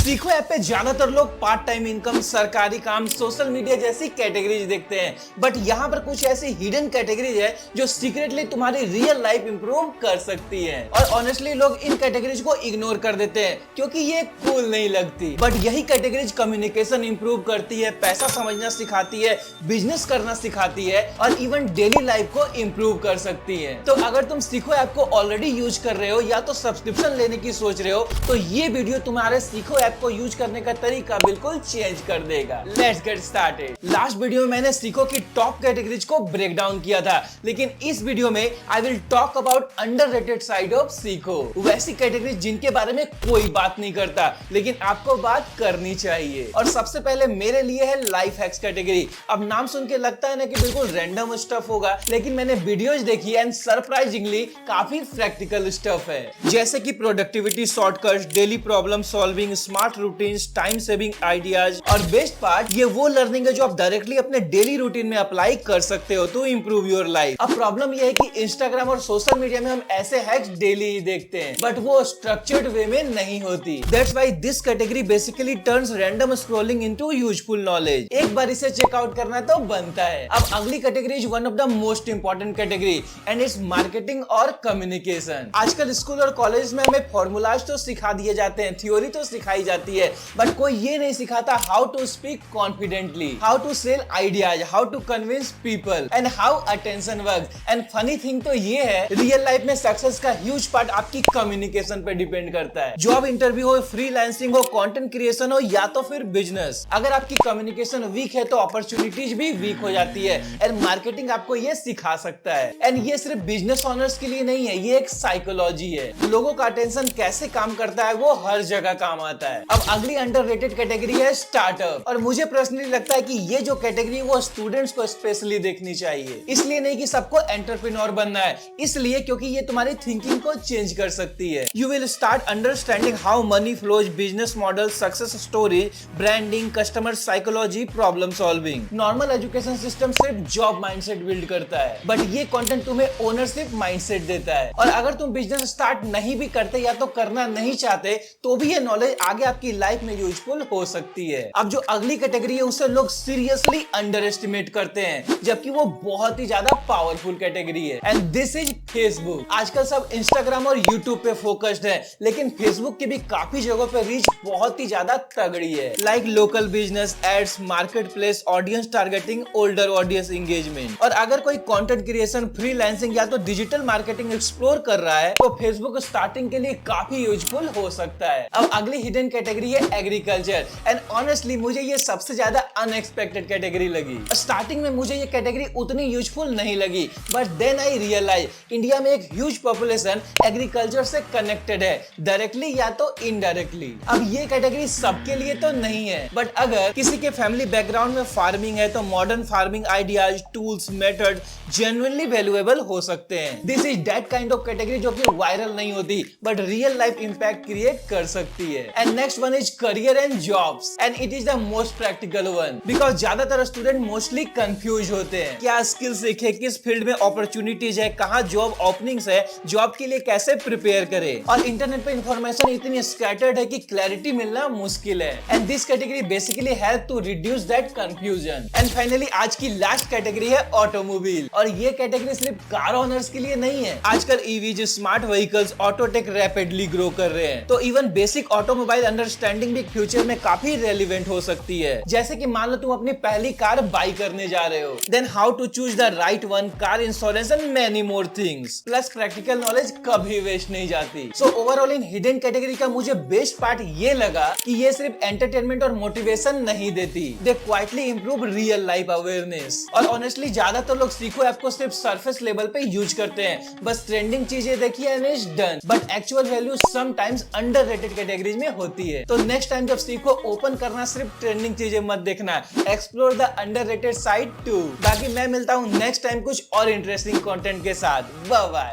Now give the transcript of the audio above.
सीखो ऐप पे ज्यादातर लोग पार्ट टाइम इनकम, सरकारी काम, सोशल मीडिया जैसी कैटेगरीज देखते हैं, बट यहाँ पर कुछ ऐसी हिडन कैटेगरीज है जो सीक्रेटली तुम्हारी रियल लाइफ इंप्रूव कर सकती है। और ऑनेस्टली लोग इन कैटेगरीज को इग्नोर कर देते हैं क्योंकि ये कूल नहीं लगती, बट यही कैटेगरीज कम्युनिकेशन इंप्रूव करती है, पैसा समझना सिखाती है, बिजनेस करना सिखाती है और इवन डेली लाइफ को इंप्रूव कर सकती है। तो अगर तुम सीखो ऐप को ऑलरेडी यूज कर रहे हो या तो सब्सक्रिप्शन लेने की सोच रहे हो, तो ये वीडियो तुम्हारे सीखो ऐप को यूज करने का तरीका बिल्कुल चेंज कर देगा। Let's get started. Last video में मैंने सीखो की टॉप कैटेगरीज को ब्रेक डाउन किया था, लेकिन इस वीडियो में I will talk about underrated side of सीखो, वैसी कैटेगरीज जिनके बारे में कोई बात नहीं करता लेकिन आपको बात करनी चाहिए। और सबसे पहले मेरे लिए है लाइफ हैक्स कैटेगरी। अब नाम सुन के लगता है ना कि बिल्कुल रैंडम स्टफ होगा, लेकिन मैंने वीडियोज देखी एंड सरप्राइजिंगली काफी प्रैक्टिकल स्टफ है, जैसे कि productivity shortcuts, daily problem solving, smart routines, time saving ideas और बेस्ट पार्ट ये वो लर्निंग है जो आप डायरेक्टली अपने डेली रूटीन में अप्लाई कर सकते हो टू इंप्रूव योर लाइफ। अब प्रॉब्लम ये है कि इंस्टाग्राम और सोशल मीडिया में हम ऐसे हैक्स डेली ही देखते हैं, बट वो स्ट्रक्चर्ड वे में नहीं होती। That's why this category basically turns random scrolling into useful knowledge. एक बार इसे चेकआउट करना तो बनता है। अब अगली category is one of the most important category and it's marketing और कम्युनिकेशन। आजकल स्कूल और कॉलेज में हमें फॉर्मूलाज तो सिखा दिए जाते हैं, थ्योरी तो सिखाई जाती है, बट कोई ये नहीं सिखाता how to speak confidently, how to sell ideas, how to convince people and how attention works. And funny thing तो ये है, रियल लाइफ में सक्सेस का ह्यूज पार्ट आपकी कम्युनिकेशन पे डिपेंड करता है। जॉब इंटरव्यू हो, फ्रीलांसिंग हो, कंटेंट क्रिएशन हो या तो फिर बिजनेस, अगर आपकी कम्युनिकेशन वीक है तो अपॉर्चुनिटीज भी वीक हो जाती है। एंड मार्केटिंग आपको ये सिखा सकता है। एंड ये सिर्फ बिजनेस ओनर्स के लिए नहीं है, ये एक साइकोलॉजी है। लोगों का अटेंशन कैसे काम करता है वो हर जगह काम आता है। अब अगली अंडररेटेड कैटेगरी है स्टार्टअप, और मुझे पर्सनली लगता है कि ये जो कैटेगरी है वो स्टूडेंट्स को स्पेशली देखनी चाहिए। इसलिए नहीं कि सबको एंटरप्रेन्योर बनना है, इसलिए क्योंकि ये तुम्हारी थिंकिंग को चेंज कर सकती है। You will start understanding how many flows, business model, success story, branding, customer psychology, problem solving. Normal education system सिर्फ जॉब माइंडसेट बिल्ड करता है, बट ये कंटेंट तुम्हें ओनरशिप माइंडसेट देता है। और अगर तुम बिजनेस स्टार्ट नहीं भी करते या तो करना नहीं चाहते, तो भी ये नॉलेज आगे आपकी लाइफ में यूजफुल हो सकती है। अब जो अगली कैटेगरी है उसे लोग सीरियसली अंडर एस्टिमेट करते हैं, जबकि वो बहुत ही ज्यादा पावरफुल कैटेगरी है, एंड दिस इज फेसबुक। आजकल सब इंस्टाग्राम और यूट्यूब पे फोकस्ड है, लेकिन फेसबुक की भी काफी जगहों पे रीच बहुत ही ज्यादा तगड़ी है, like local business, ads, market place, audience targeting, older audience engagement. और अगर कोई कंटेंट क्रिएशन, फ्रीलांसिंग या तो डिजिटल मार्केटिंग एक्सप्लोर कर रहा है, तो फेसबुक स्टार्टिंग के लिए काफी यूजफुल हो सकता है। अब अगली हिडन कैटेगरी है एग्रीकल्चर, एंड ऑनेस्टली मुझे ये सबसे ज्यादा अनएक्सपेक्टेड कैटेगरी लगी। स्टार्टिंग में मुझे ये कैटेगरी उतनी यूजफुल नहीं लगी, but then I realise India में एक ह्यूज पॉपुलेशन एग्रीकल्चर से कनेक्टेड है, डायरेक्टली या तो इनडायरेक्टली। अब ये कैटेगरी सबके लिए तो नहीं है, बट अगर किसी के फैमिली बैकग्राउंड में फार्मिंग है तो modern farming ideas, tools, method genuinely valuable हो सकते हैं। This is that kind of category जो कि वायरल नहीं होती, but real life impact create कर सकती है। And next one is career and jobs, and it is the most practical one, because ज्यादातर स्टूडेंट मोस्टली कंफ्यूज होते हैं, क्या स्किल सीखे, किस फील्ड में अपॉर्चुनिटीज है, कहाँ जॉब ओपनिंग्स है, जॉब के लिए कैसे प्रिपेयर करें। और इंटरनेट पे इंफॉर्मेशन इतनी स्कैटर्ड है कि क्लैरिटी मिलना मुश्किल है, and this category basically help to reduce that confusion. And finally आज की लास्ट कैटेगरी है ऑटोमोबाइल, और ये कैटेगरी सिर्फ कार ओनर्स के लिए नहीं है। आजकल EVs, smart vehicles, Autotech rapidly grow कर रहे हैं, तो इवन बेसिक ऑटोमोबाइल अंडरस्टैंडिंग भी फ्यूचर में काफी रेलिवेंट हो सकती है। जैसे कि मान लो तुम अपनी पहली कार बाई करने जा रहे हो, then how to choose the right one, car insurance and many more things. Plus practical knowledge कभी वेस्ट नहीं जाती। सो ओवरऑल इन हिडन कैटेगरी का मुझे बेस्ट पार्ट ये लगा कि ये सिर्फ एंटरटेनमेंट और मोटिवेशन नहीं देती, they quietly improve real life awareness. और ऑनेस्टली ज्यादातर लोग सीखो ऐप को सिर्फ सरफेस लेवल पे यूज करते हैं, बस ट्रेंडिंग चीजें देखी and it's done, but actual value sometimes underrated categories में होती है। तो नेक्स्ट टाइम जब सीखो ओपन करना, सिर्फ ट्रेंडिंग चीजें मत देखना, explore the underrated side too. बाकी मैं मिलता हूँ नेक्स्ट टाइम कुछ और इंटरेस्टिंग कंटेंट के साथ। Bye bye.